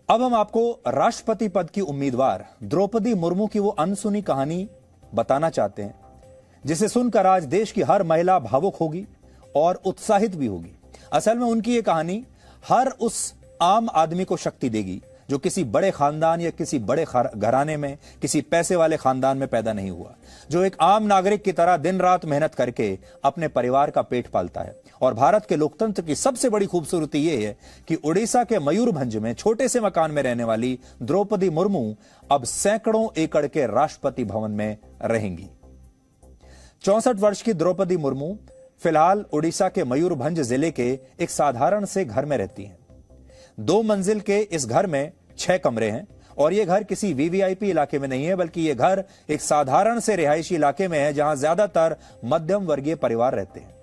अब हम आपको राष्ट्रपति पद की उम्मीदवार द्रौपदी मुर्मू की वो अनसुनी कहानी बताना चाहते हैं, जिसे सुनकर आज देश की हर महिला भावुक होगी और उत्साहित भी होगी। असल में उनकी ये कहानी हर उस आम आदमी को शक्ति देगी जो किसी बड़े खानदान या किसी बड़े घराने में, किसी पैसे वाले खानदान में पैदा नहीं हुआ, जो एक आम नागरिक की तरह दिन रात मेहनत करके अपने परिवार का पेट पालता है। और भारत के लोकतंत्र की सबसे बड़ी खूबसूरती यह है कि उड़ीसा के मयूरभंज में छोटे से मकान में रहने वाली द्रौपदी मुर्मू अब सैकड़ों एकड़ के राष्ट्रपति भवन में रहेंगी। 64 वर्ष की द्रौपदी मुर्मू फिलहाल उड़ीसा के मयूरभंज जिले के एक साधारण से घर में रहती हैं। 2 मंजिल के इस घर में 6 कमरे हैं और यह घर किसी वीवीआईपी इलाके में नहीं है, बल्कि यह घर एक साधारण से रिहायशी इलाके में है जहां ज्यादातर मध्यम वर्गीय परिवार रहते हैं।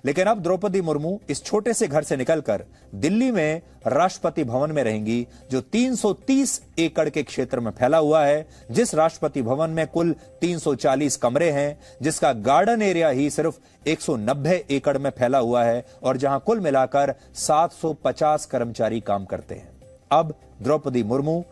लेकिन अब द्रौपदी मुर्मू इस छोटे से घर से निकलकर दिल्ली में राष्ट्रपति भवन में रहेंगी, जो 330 एकड़ के क्षेत्र में फैला हुआ है। जिस राष्ट्रपति भवन में कुल 340 कमरे हैं, जिसका गार्डन एरिया ही सिर्फ 190 एकड़ में फैला हुआ है और जहां कुल मिलाकर 750 कर्मचारी काम करते हैं। अब द्रौपदी मुर्मू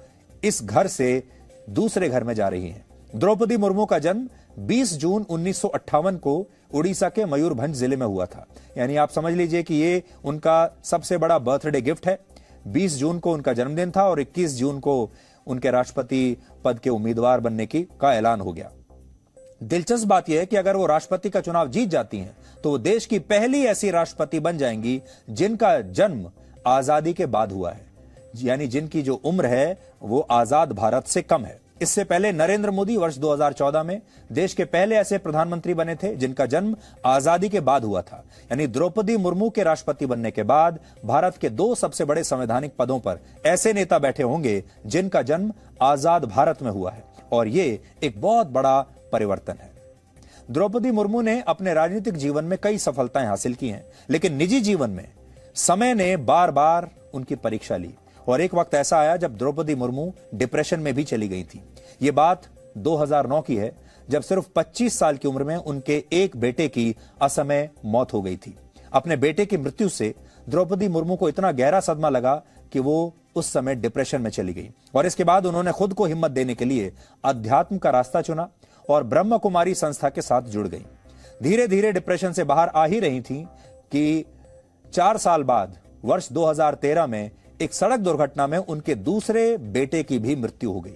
इस घर से दूसरे घर में जा रही हैं। द्रौपदी मुर्मू का जन्म 20 जून 1958 को उड़ीसा के मयूरभंज जिले में हुआ था। यानी आप समझ लीजिए कि ये उनका सबसे बड़ा बर्थडे गिफ्ट है। 20 जून को उनका जन्मदिन था और 21 जून को उनके राष्ट्रपति पद के उम्मीदवार बनने का ऐलान हो गया। दिलचस्प बात यह है कि अगर वो राष्ट्रपति का चुनाव जीत जाती हैं तो वो देश की पहली ऐसी राष्ट्रपति बन जाएंगी जिनका जन्म आजादी के बाद हुआ है, यानी जिनकी जो उम्र है वो आजाद भारत से कम है। इससे पहले नरेंद्र मोदी वर्ष 2014 में देश के पहले ऐसे प्रधानमंत्री बने थे जिनका जन्म आजादी के बाद हुआ था। यानी द्रौपदी मुर्मू के राष्ट्रपति बनने के बाद भारत के 2 सबसे बड़े संवैधानिक पदों पर ऐसे नेता बैठे होंगे जिनका जन्म आजाद भारत में हुआ है, और ये एक बहुत बड़ा परिवर्तन है। द्रौपदी मुर्मू ने अपने राजनीतिक जीवन में कई सफलताएं हासिल की हैं, लेकिन निजी जीवन में समय ने बार बार उनकी परीक्षा ली और एक वक्त ऐसा आया जब द्रौपदी मुर्मू डिप्रेशन में भी चली गई थी। यह बात 2009 की है, जब सिर्फ 25 साल की उम्र में उनके एक बेटे की असमय मौत हो गई थी। अपने बेटे की मृत्यु से द्रौपदी मुर्मू को इतना गहरा सदमा लगा कि वो उस समय डिप्रेशन में चली गई और इसके बाद उन्होंने खुद को हिम्मत देने के लिए अध्यात्म का रास्ता चुना और ब्रह्म कुमारी संस्था के साथ जुड़ गई। धीरे धीरे डिप्रेशन से बाहर आ ही रही थी कि 4 साल बाद वर्ष 2013 में एक सड़क दुर्घटना में उनके दूसरे बेटे की भी मृत्यु हो गई।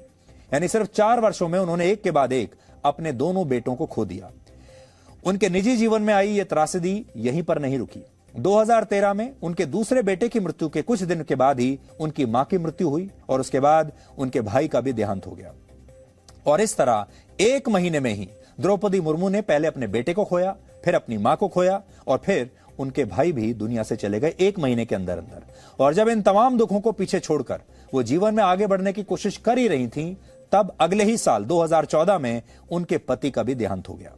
यानी सिर्फ 4 वर्षों में उन्होंने एक के बाद एक अपने दोनों बेटों को खो दिया। उनके निजी जीवन में आई ये त्रासदी यहीं पर नहीं रुकी। 2013 में उनके दूसरे बेटे की मृत्यु के कुछ दिन के बाद ही उनकी मां की मृत्यु हुई और उसके बाद उनके भाई का भी देहांत हो गया। और इस तरह 1 महीने में ही द्रौपदी मुर्मू ने पहले अपने बेटे को खोया, फिर अपनी मां को खोया और फिर उनके भाई भी दुनिया से चले गए 1 महीने के अंदर अंदर। और जब इन तमाम दुखों को पीछे छोड़कर वो जीवन में आगे बढ़ने की कोशिश कर ही रही थीं, तब अगले ही साल 2014 में उनके पति का भी देहांत हो गया।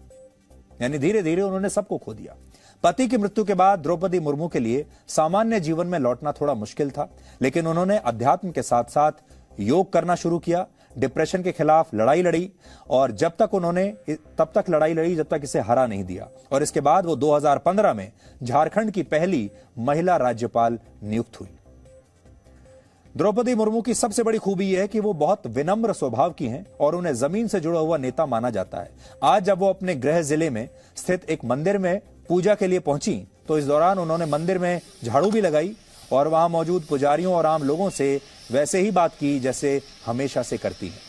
यानी धीरे धीरे उन्होंने सबको खो दिया। पति की मृत्यु के बाद द्रौपदी मुर्मू के लिए सामान्य जीवन में लौटना थोड़ा मुश्किल था, लेकिन उन्होंने अध्यात्म के साथ साथ योग करना शुरू किया, डिप्रेशन के खिलाफ लड़ाई लड़ी और तब तक लड़ाई लड़ी जब तक इसे हरा नहीं दिया। और इसके बाद वो 2015 में झारखंड की पहली महिला राज्यपाल नियुक्त हुई। द्रौपदी मुर्मू की सबसे बड़ी खूबी यह है कि वो बहुत विनम्र स्वभाव की हैं और उन्हें जमीन से जुड़ा हुआ नेता माना जाता है। आज जब वो अपने गृह जिले में स्थित एक मंदिर में पूजा के लिए पहुंची तो इस दौरान उन्होंने मंदिर में झाड़ू भी लगाई और वहां मौजूद पुजारियों और आम लोगों से वैसे ही बात की जैसे हमेशा से करती है।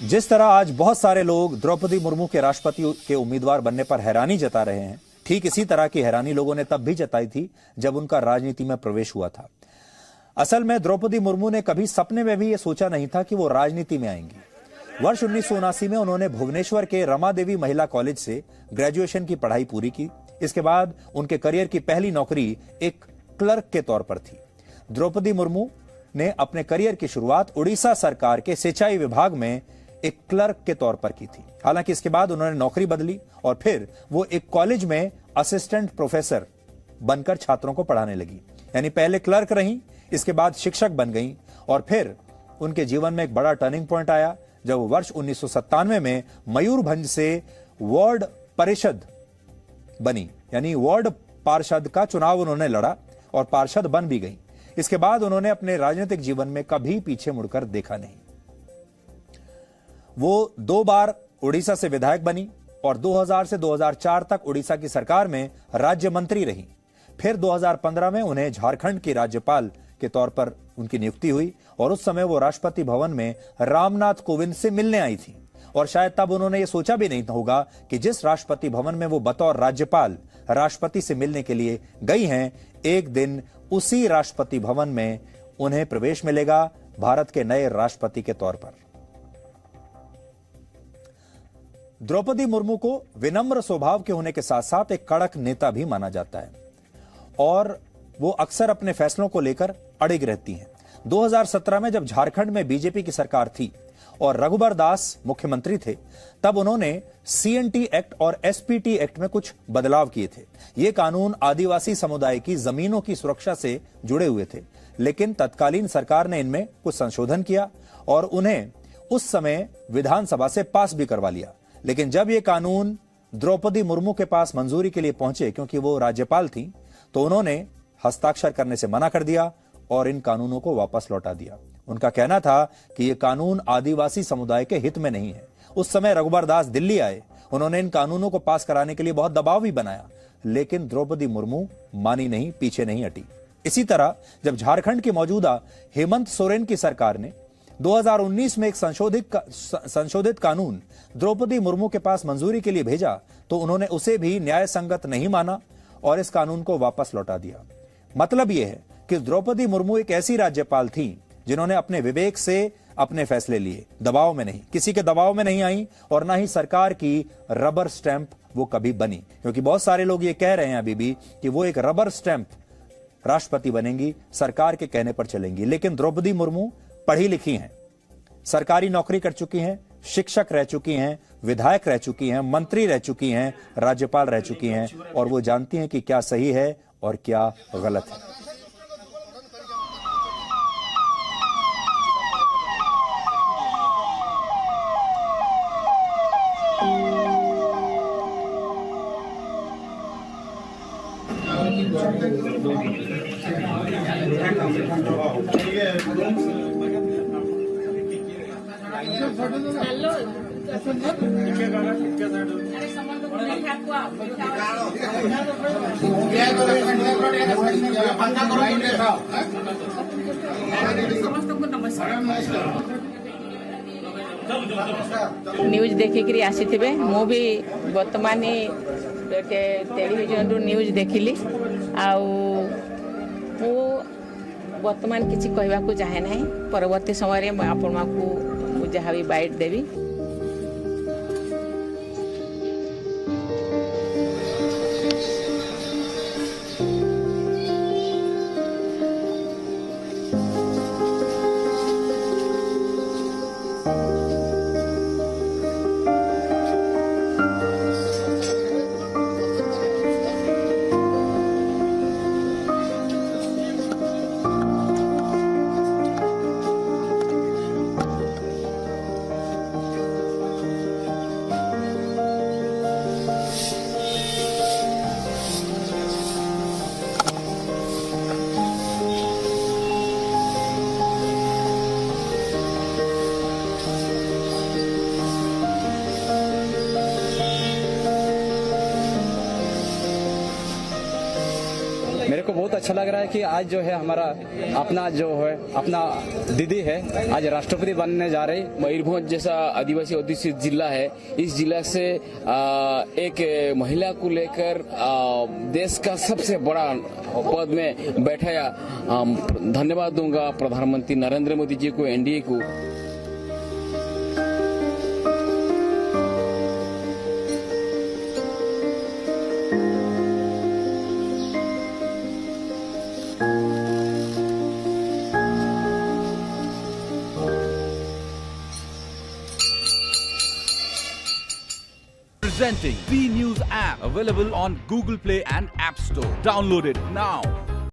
जिस तरह आज बहुत सारे लोग द्रौपदी मुर्मू के राष्ट्रपति के उम्मीदवार बनने पर हैरानी जता रहे हैं, ठीक इसी तरह की हैरानी लोगों ने तब भी जताई थी जब उनका राजनीति में प्रवेश हुआ था। असल में द्रौपदी मुर्मू ने कभी सपने में भी यह सोचा नहीं था कि वो राजनीति में आएंगी। वर्ष 1979 में उन्होंने भुवनेश्वर के रमा देवी महिला कॉलेज से ग्रेजुएशन की पढ़ाई पूरी की। इसके बाद उनके करियर की पहली नौकरी एक क्लर्क के तौर पर थी। द्रौपदी मुर्मू ने अपने करियर की शुरुआत उड़ीसा सरकार के सिंचाई विभाग में एक क्लर्क के तौर पर की थी। हालांकि इसके बाद उन्होंने नौकरी बदली और फिर वो एक कॉलेज में असिस्टेंट प्रोफेसर बनकर छात्रों को पढ़ाने लगी। यानी पहले क्लर्क रहीं, इसके बाद शिक्षक बन गईं और फिर उनके जीवन में एक बड़ा टर्निंग पॉइंट आया जब वर्ष 1997 में मयूरभंज से वार्ड परिषद बनी, यानी वार्ड पार्षद का चुनाव उन्होंने लड़ा और पार्षद बन भी गई। इसके बाद उन्होंने अपने राजनीतिक जीवन में कभी पीछे मुड़कर देखा नहीं। वो 2 बार उड़ीसा से विधायक बनी और 2000 से 2004 तक उड़ीसा की सरकार में राज्य मंत्री रही। फिर 2015 में उन्हें झारखंड की राज्यपाल के तौर पर उनकी नियुक्ति हुई और उस समय वो राष्ट्रपति भवन में रामनाथ कोविंद से मिलने आई थी। और शायद तब उन्होंने ये सोचा भी नहीं होगा कि जिस राष्ट्रपति भवन में वो बतौर राज्यपाल राष्ट्रपति से मिलने के लिए गई हैं, एक दिन उसी राष्ट्रपति भवन में उन्हें प्रवेश मिलेगा भारत के नए राष्ट्रपति के तौर पर। द्रौपदी मुर्मू को विनम्र स्वभाव के होने के साथ साथ एक कड़क नेता भी माना जाता है और वो अक्सर अपने फैसलों को लेकर अड़िग रहती हैं। 2017 में जब झारखंड में बीजेपी की सरकार थी और रघुबर दास मुख्यमंत्री थे, तब उन्होंने सीएनटी एक्ट और एसपीटी एक्ट में कुछ बदलाव किए थे। ये कानून आदिवासी समुदाय की जमीनों की सुरक्षा से जुड़े हुए थे, लेकिन तत्कालीन सरकार ने इनमें कुछ संशोधन किया और उन्हें उस समय विधानसभा से पास भी करवा लिया। लेकिन जब ये कानून द्रौपदी मुर्मू के पास मंजूरी के लिए पहुंचे, क्योंकि वो राज्यपाल थी, तो उन्होंने हस्ताक्षर करने से मना कर दिया और इन कानूनों को वापस लौटा दिया। उनका कहना था कि ये कानून आदिवासी समुदाय के हित में नहीं है। उस समय रघुबर दास दिल्ली आए, उन्होंने इन कानूनों को पास कराने के लिए बहुत दबाव भी बनाया, लेकिन द्रौपदी मुर्मू मानी नहीं, पीछे नहीं हटी। इसी तरह जब झारखंड की मौजूदा हेमंत सोरेन की सरकार ने 2019 में एक संशोधित कानून द्रौपदी मुर्मू के पास मंजूरी के लिए भेजा, तो उन्होंने उसे भी न्याय संगत नहीं माना और इस कानून को वापस लौटा दिया। मतलब यह है कि द्रौपदी मुर्मू एक ऐसी राज्यपाल थी जिन्होंने अपने विवेक से अपने फैसले लिए, दबाव में नहीं, किसी के दबाव में नहीं आई और ना ही सरकार की रबर स्टैंप वो कभी बनी। क्योंकि बहुत सारे लोग ये कह रहे हैं अभी भी कि वो एक रबर स्टैंप राष्ट्रपति बनेंगी, सरकार के कहने पर चलेंगी। लेकिन द्रौपदी मुर्मू पढ़ी लिखी हैं, सरकारी नौकरी कर चुकी हैं, शिक्षक रह चुकी हैं, विधायक रह चुकी हैं, मंत्री रह चुकी हैं, राज्यपाल रह चुकी हैं और वो जानती हैं कि क्या सही है और क्या गलत है। न्यूज देखिक आसी मु भी बर्तमान टेलीविजन न्यूज देखिली बर्तमान किसी कहवा को चाहे ना, परवर्ती समय आपण जहाँ भी बाइट देवी। मेरे को बहुत अच्छा लग रहा है कि आज जो है हमारा अपना दीदी है आज राष्ट्रपति बनने जा रही। मयूरभंज जैसा आदिवासी अध्युषित जिला है, इस जिला से एक महिला को लेकर देश का सबसे बड़ा पद में बैठाया। धन्यवाद दूंगा प्रधानमंत्री नरेंद्र मोदी जी को, एनडीए को। Presenting V News app, available on Google Play and App Store. Download it now.